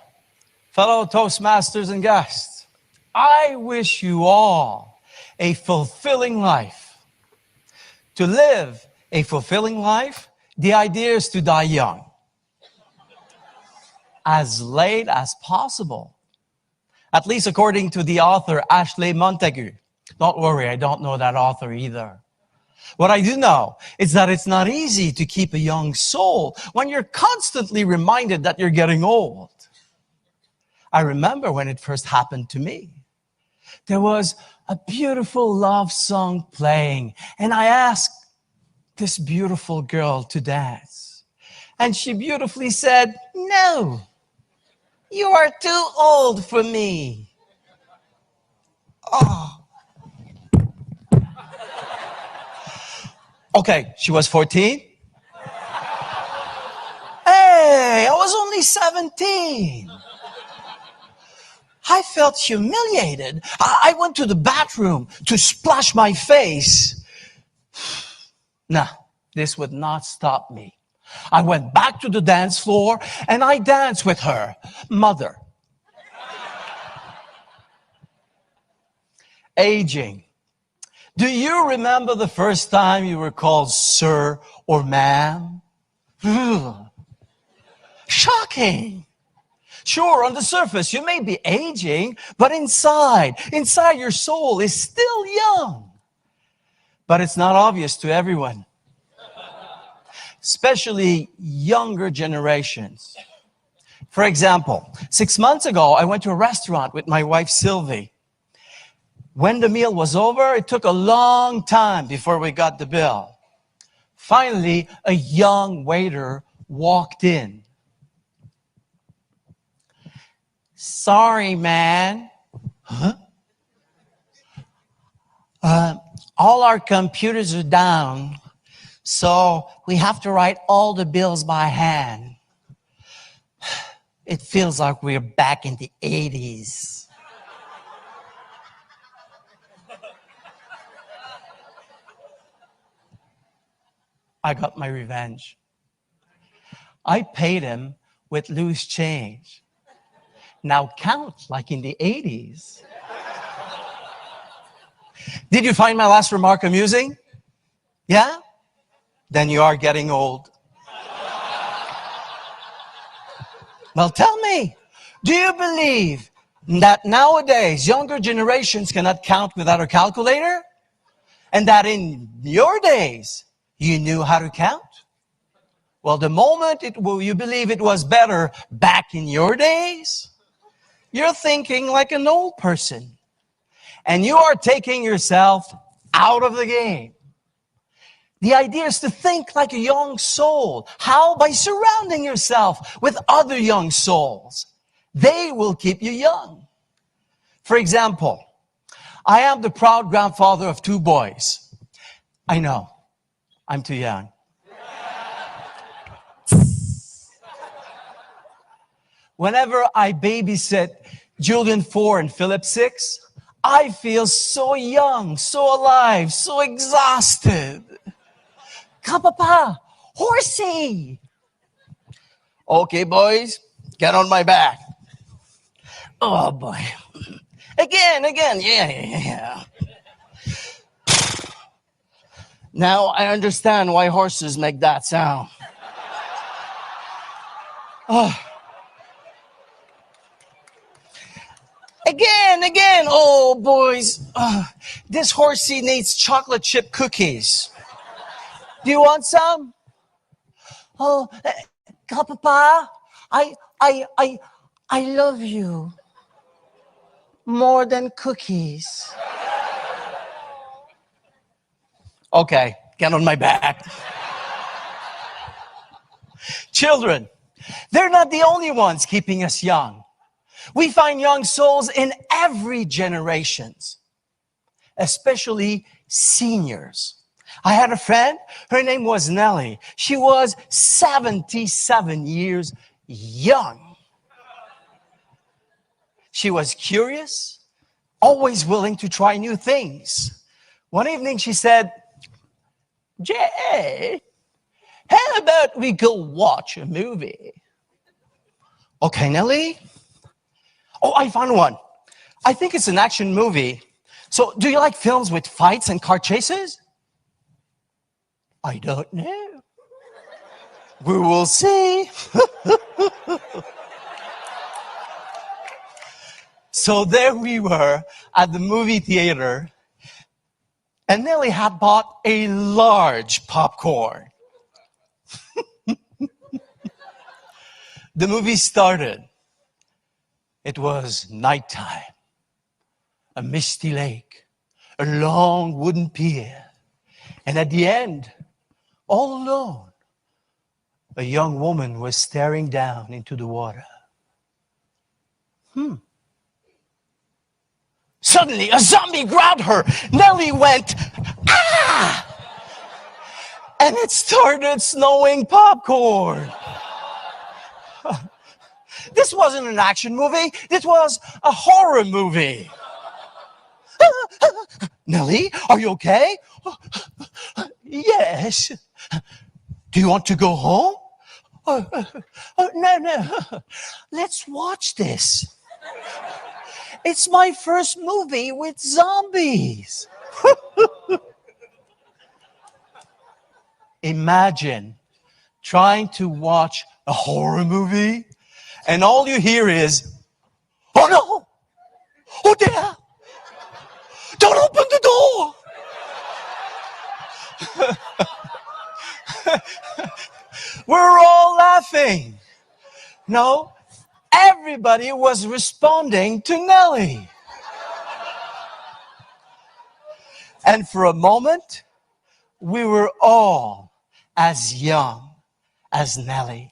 fellow Toastmasters and guests, I wish you all a fulfilling life. To live a fulfilling life, the idea is to die young, as late as possible, at least according to the author Ashley Montagu. Don't worry, I don't know that author either. What I do know is that it's not easy to keep a young soul when you're constantly reminded that you're getting old. I remember when it first happened to me. There was a beautiful love song playing, and I asked this beautiful girl to dance. And she beautifully said, "No, you are too old for me." Oh. Okay, she was 14. Hey, I was only 17. I felt humiliated. I went to the bathroom to splash my face. Nah, this would not stop me. I went back to the dance floor and I danced with her mother. Aging. Do you remember the first time you were called sir or ma'am? Shocking. Sure, on the surface, you may be aging, but inside your soul is still young. But it's not obvious to everyone, especially younger generations. For example, 6 months ago, I went to a restaurant with my wife, Sylvie. When the meal was over, it took a long time before we got the bill. Finally, a young waiter walked in. "Sorry, man. Huh? All our computers are down, so we have to write all the bills by hand. It feels like we're back in the 80s. I got my revenge. I paid him with loose change. Now count like in the 80s. Did you find my last remark amusing? Yeah? Then you are getting old. Well, tell me, do you believe that nowadays younger generations cannot count without a calculator? And that in your days, you knew how to count? Well, the moment you believe it was better back in your days, you're thinking like an old person. And you are taking yourself out of the game. The idea is to think like a young soul. How? By surrounding yourself with other young souls. They will keep you young. For example, I am the proud grandfather of 2 boys. I know, I'm too young. Whenever I babysit Julian 4 and Philip 6, I feel so young, so alive, so exhausted. Kapapa, horsey. Okay, boys, get on my back. Oh, boy. Again, yeah. Now I understand why horses make that sound. Oh. Again. Oh, boys. This horsey needs chocolate chip cookies. Do you want some? Oh, Papa, I, I, I, I love you more than cookies. Okay, get on my back. Children, they're not the only ones keeping us young. We find young souls in every generation, especially seniors. I had a friend, her name was Nellie. She was 77 years young. She was curious, always willing to try new things. One evening she said, Jay, how about we go watch a movie? Okay, Nellie. Oh, I found one. I think it's an action movie. So, do you like films with fights and car chases? I don't know. We will see. So there we were at the movie theater, and Nellie had bought a large popcorn. The movie started. It was nighttime, a misty lake, a long wooden pier, and at the end, all alone, a young woman was staring down into the water. Suddenly, a zombie grabbed her. Nellie went, ah! And it started snowing popcorn. This wasn't an action movie. This was a horror movie. Nellie, are you okay? Yes. Do you want to go home? No. Let's watch this. It's my first movie with zombies. Imagine trying to watch a horror movie and all you hear is, oh no, oh dear, don't open the door. We're all laughing. No, everybody was responding to Nellie. And for a moment, we were all as young as Nellie.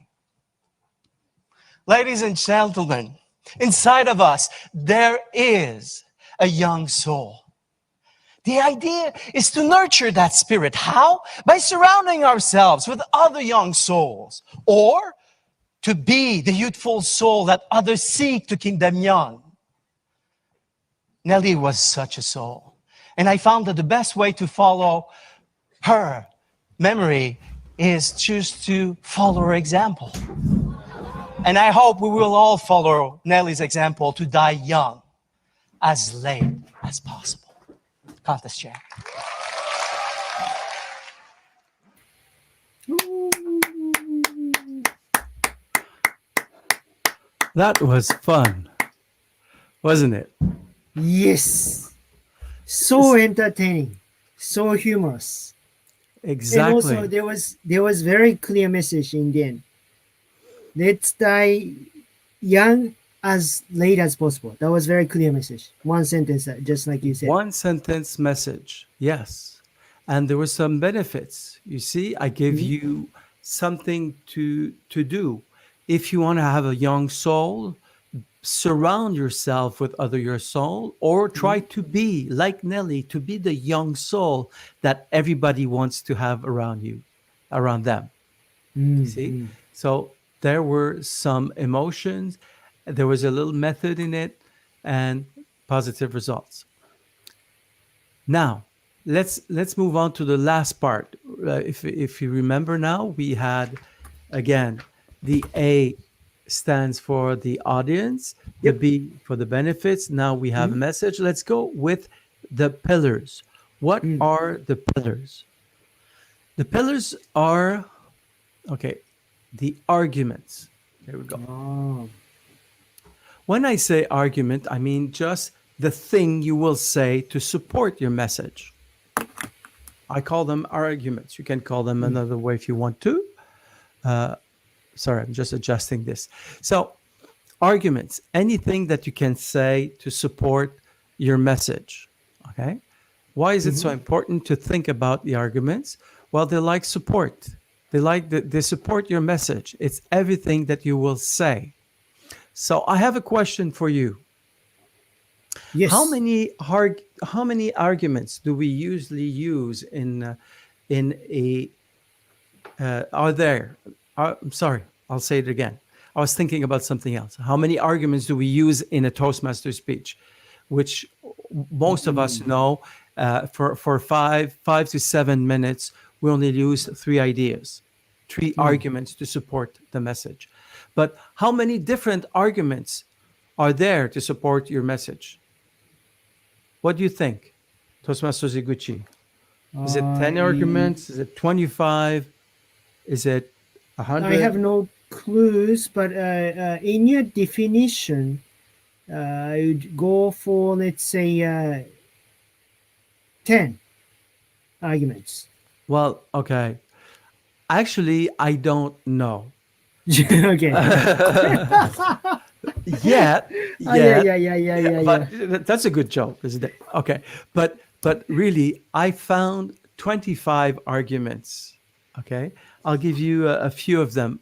Ladies and gentlemen, inside of us, there is a young soul. The idea is to nurture that spirit. How? By surrounding ourselves with other young souls, or to be the youthful soul that others seek to keep them young. Nellie was such a soul. And I found that the best way to follow her memory is just to follow her example. And I hope we will all follow Nellie's example to die young, as late as possible. Contest chair. That was fun, wasn't it? Yes. So entertaining, so humorous. Exactly. And also there was very clear message in the end. Let's die young as late as possible. That was very clear message. One sentence, just like you said. One sentence message, yes. And there were some benefits. You see, I gave you something to do. If you want to have a young soul, surround yourself with other your soul, or try to be like Nellie, to be the young soul that everybody wants to have around you, around them. You see? So there were some emotions, there was a little method in it, and positive results. Now, let's move on to the last part. If you remember now, we had, again, the A stands for the audience, the B for the benefits. Now we have a message. Let's go with the pillars. What are the pillars? The pillars are, okay, the arguments. There we go. Oh. When I say argument, I mean just the thing you will say to support your message. I call them arguments. You can call them another way if you want to. Sorry, I'm just adjusting this. So, arguments, anything that you can say to support your message. Okay. Why is it so important to think about the arguments? Well, they like support. They support your message. It's everything that you will say. So I have a question for you. Yes. How many arguments do we usually use in a are there? I'm sorry, I'll say it again. I was thinking about something else. How many arguments do we use in a Toastmaster speech, which most of us know for 5 to 7 minutes, we only use 3 ideas, 3 arguments to support the message. But how many different arguments are there to support your message? What do you think, Toastmaster Iguchi? Is it 10 arguments? Is it 25? Is it 100? I have no clues, but in your definition, I would go for, let's say, 10 arguments. Well, okay. Actually, I don't know. Okay. Yeah. Yeah. But that's a good joke, isn't it? Okay. But really, I found 25 arguments. Okay. I'll give you a few of them.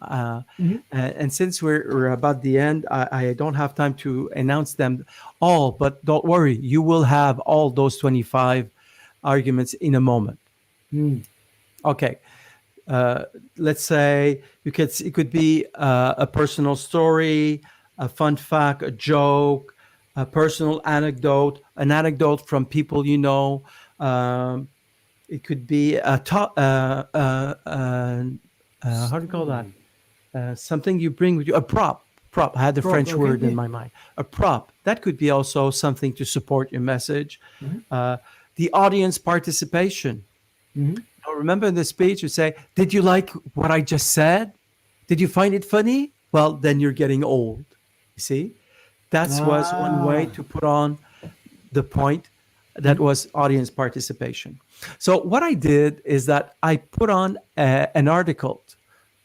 And since we're about the end, I don't have time to announce them all, but don't worry, you will have all those 25 arguments in a moment. Okay. Let's say it could be a personal story, a fun fact, a joke, a personal anecdote, an anecdote from people you know. It could be how do you call that? Something you bring with you, a prop. Prop. I had the French word in my mind. A prop. That could be also something to support your message. The audience participation. Now, remember in the speech, you say, "Did you like what I just said? Did you find it funny?" Well, then you're getting old. You see, that was one way to put on the point. That was audience participation. So what I did is that I put on an article,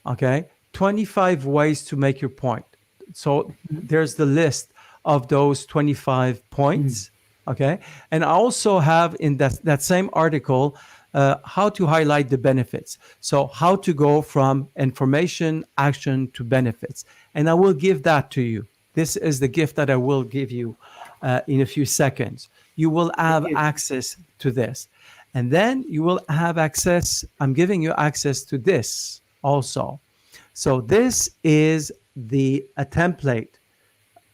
okay, 25 ways to make your point. So there's the list of those 25 points, okay? And I also have in that same article how to highlight the benefits. So how to go from information, action to benefits. And I will give that to you. This is the gift that I will give you in a few seconds. You will have access to this. And then you will have access, I'm giving you access to this also. So this is a template,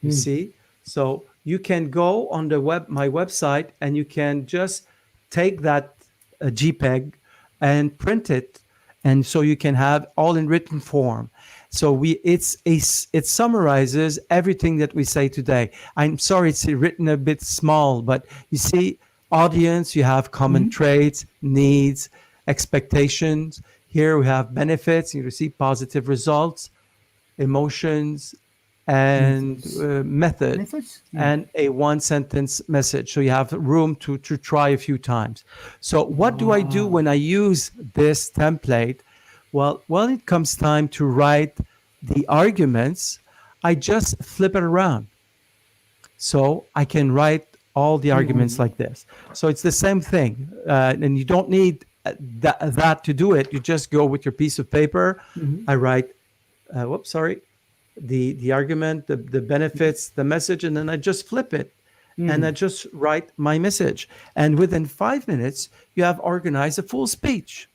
you see? So you can go on my website and you can just take that JPEG and print it. And so you can have all in written form. So it summarizes everything that we say today. I'm sorry it's written a bit small, but you see, audience, you have common traits, needs, expectations. Here we have benefits, you receive positive results, emotions, and methods, and a one-sentence message. So you have room to try a few times. So what do I do when I use this template? Well, when it comes time to write the arguments, I just flip it around. So I can write all the arguments like this. So it's the same thing. And you don't need that to do it. You just go with your piece of paper. I write, the argument, the benefits, the message, and then I just flip it. And I just write my message. And within 5 minutes, you have organized a full speech.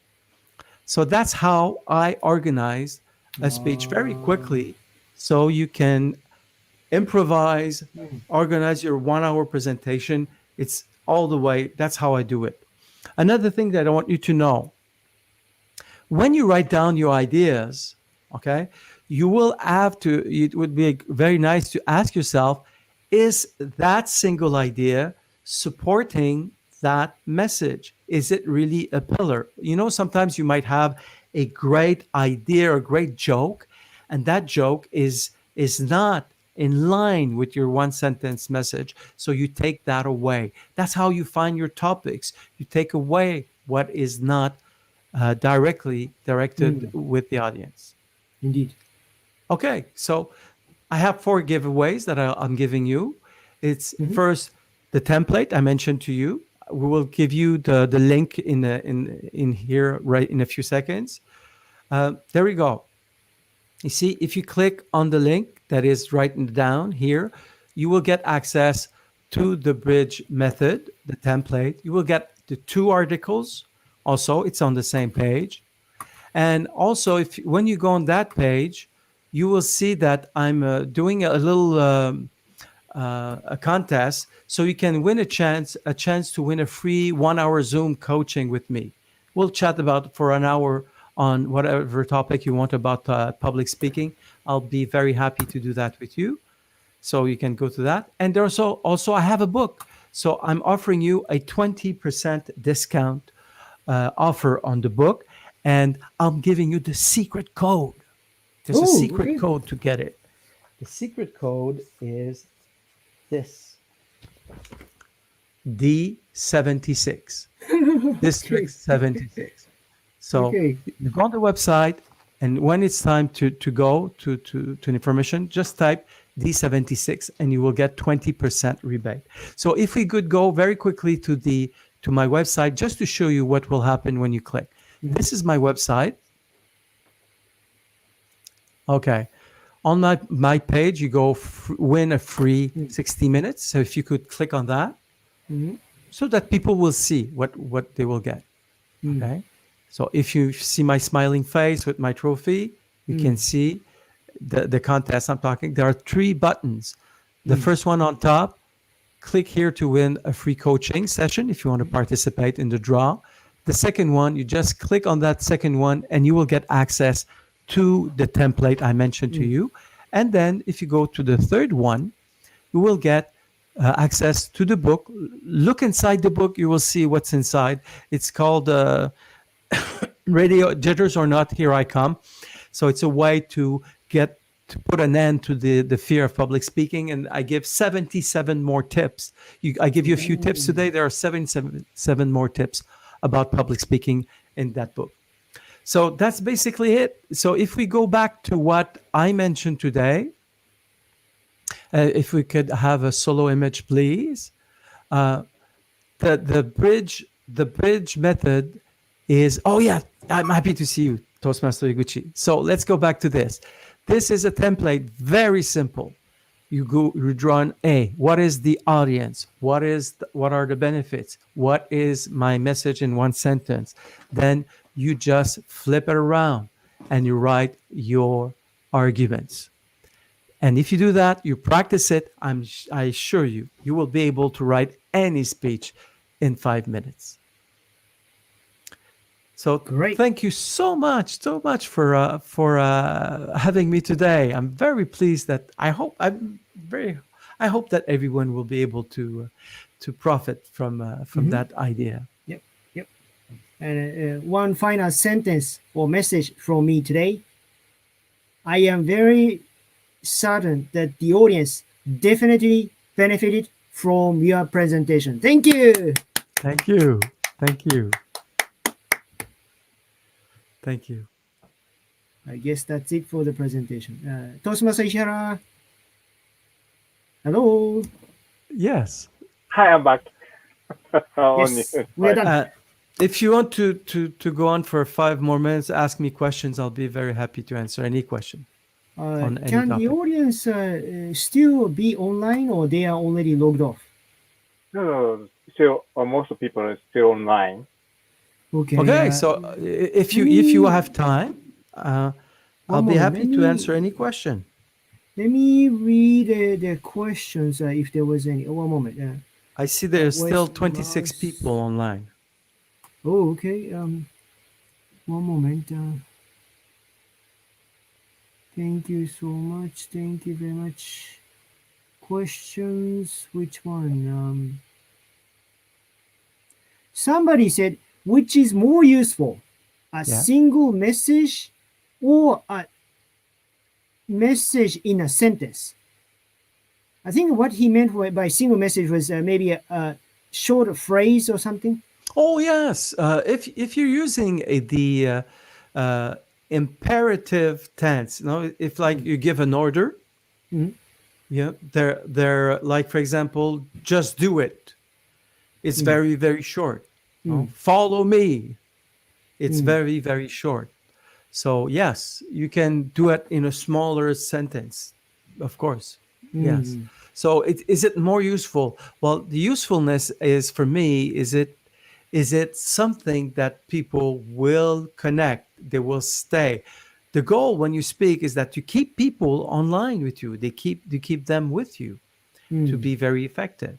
So that's how I organize a speech very quickly. So you can improvise, organize your 1 hour presentation. It's all the way. That's how I do it. Another thing that I want you to know, when you write down your ideas, okay, you will have to, it would be very nice to ask yourself, is that single idea supporting that message? Is it really a pillar? You know, sometimes you might have a great idea or a great joke, and that joke is not in line with your one sentence message. So you take that away. That's how you find your topics. You take away what is not directly directed with the audience. Indeed. Okay, so I have 4 giveaways that I'm giving you. It's first the template I mentioned to you. We will give you the link in here right in a few seconds. There we go. You see, if you click on the link that is written down here, you will get access to the bridge method, the template. You will get the 2 articles. Also, it's on the same page. And also, when you go on that page, you will see that I'm doing a little a contest, so you can win a chance to win a free 1-hour Zoom coaching with me. We'll chat about for an hour on whatever topic you want about public speaking. I'll be very happy to do that with you. So you can go to that. And there's also I have a book. So I'm offering you a 20% discount offer on the book. And I'm giving you the secret code. There's a secret code to get it. The secret code is this. D76. District 76. So you go on the website, and when it's time to go to information, just type D76 and you will get 20% rebate. So if we could go very quickly to my website just to show you what will happen when you click. This is my website. Okay. On my page, you go win a free 60 minutes. So if you could click on that, so that people will see what they will get. Okay. So if you see my smiling face with my trophy, you can see the contest I'm talking. There are 3 buttons. The first one on top, click here to win a free coaching session if you want to participate in the draw. The second one, you just click on that second one and you will get access to the template I mentioned to you. And then if you go to the third one, you will get access to the book. Look inside the book, you will see what's inside. It's called Radio Jitters or Not, Here I Come. So it's a way to put an end to the fear of public speaking. And I give 77 more tips. I give you a few tips today. There are 77 more tips about public speaking in that book. So that's basically it. So if we go back to what I mentioned today, if we could have a solo image, please. The bridge method is, oh yeah, I'm happy to see you, Toastmaster Iguchi. So let's go back to this. This is a template, very simple. You draw an A. What is the audience? What are the benefits? What is my message in one sentence? Then you just flip it around and you write your arguments. And if you do that, you practice it, I assure you, you will be able to write any speech in 5 minutes. So Great. Thank you so much for having me today. I'm very pleased that I hope that everyone will be able to profit from that idea. Yep. And one final sentence or message from me today. I am very certain that the audience definitely benefited from your presentation. Thank you. Thank you. Thank you. Thank you. I guess that's it for the presentation. Toastmaster Ishihara. Hello. Yes. Hi, I'm back. Yes, we're done. If you want to go on for 5 more minutes, ask me questions. I'll be very happy to answer any question. On any Can the topic. audience still be online, or they are already logged off? No, still, most people are still online. Okay. So if you have time, I'll be moment, happy let to me- answer any question. Let me read the questions if there was any. One moment. I see there's Where's still the 26 mouse? people online. Oh, okay. One moment. Thank you so much. Thank you very much. Questions. Which one? Somebody said, which is more useful, a Yeah. single message or a message in a sentence? I think what he meant by single message was maybe a short phrase or something. Oh yes, if you're using imperative tense, if like you give an order, Mhm. yeah, they're like, for example, just do it. It's Mm. very very short. Mm. Follow me. It's Mm. very very short. So yes, you can do it in a smaller sentence, of course. Yes. Mm. So is it more useful? Well, the usefulness is for me, is it something that people will connect, they will stay. The goal when you speak is that you keep people online with you. You keep them with you to Mm. be very effective.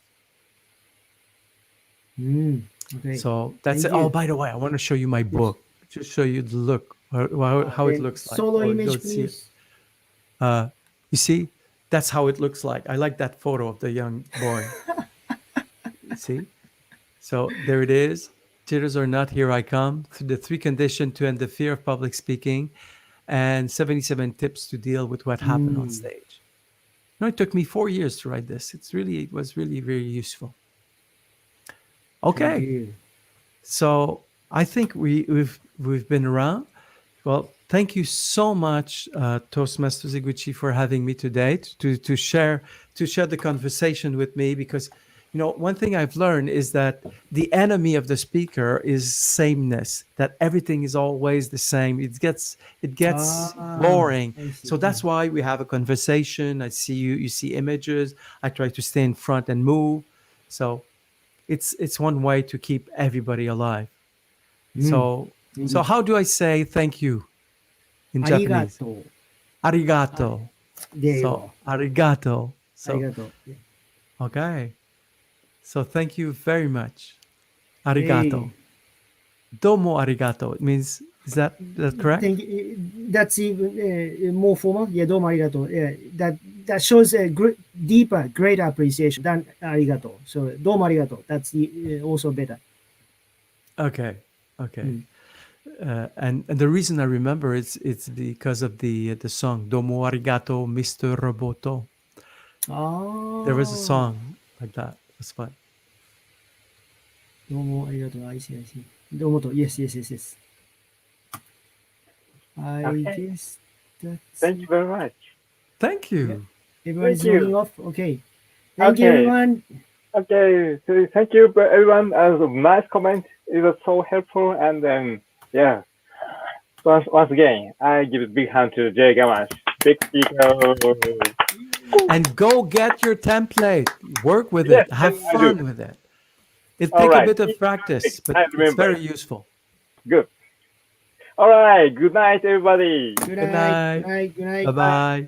Mm. Okay. So that's Thank it. Oh, you. by the way, I want to show you my Yes. book. Just show you the look, how it Then looks like. solo Oh, image, you'll see it. please. Uh, you see, that's how it looks like. I like that photo of the young boy. You see? So there it is. Jitters or not, here I come. The three conditions to end the fear of public speaking, and 77 tips to deal with what happened on Mm. stage. It took me 4 years to write this. It was really very useful. Thank Okay, you. so I think we've been around. Well, thank you so much, Toastmaster Ziguchi, for having me today to share the conversation with me. Because one thing I've learned is that the enemy of the speaker is sameness. That everything is always the same. It gets Ah, boring. I see. So that's why we have a conversation. I see you. You see images. I try to stay in front and move. So it's one way to keep everybody alive. Mm. So so Indeed. how do I say thank you in Japanese? ありがとう。はい。Arigato. There you So go. arigato. So ありがとう。okay. So thank you very much. Yay. Arigato. Domo arigato. It means is that correct? Thank you. That's even more formal. Yeah, どうもありがとう. Yeah, that shows a deeper, greater appreciation than ありがとう. So どうもありがとう. That's also better. Okay. Okay. Mm. And the reason I remember it's because of the song Domo arigato, Mr. Roboto. There was a Ah, song like that. It was fun. どうもありがとう. I see, I see. どうもと. Yes, yes, yes, yes. I Okay. guess that's Thank you it. very much. Thank Yeah. you. Everyone's Thank you. logging off. Okay. Thank you, Okay. everyone. Okay. So thank you, everyone. As a nice comment. It was so helpful. And then, yeah. Once again, I give a big hand to Jay Gamache. Big speaker. And go get your template. Work with Yes, it. Have I do. fun with it. It All take a right. bit of practice, but I it's remember. very useful. Good. All right. Good night, everybody. Good Good night. night. Good night. Good night. Bye bye.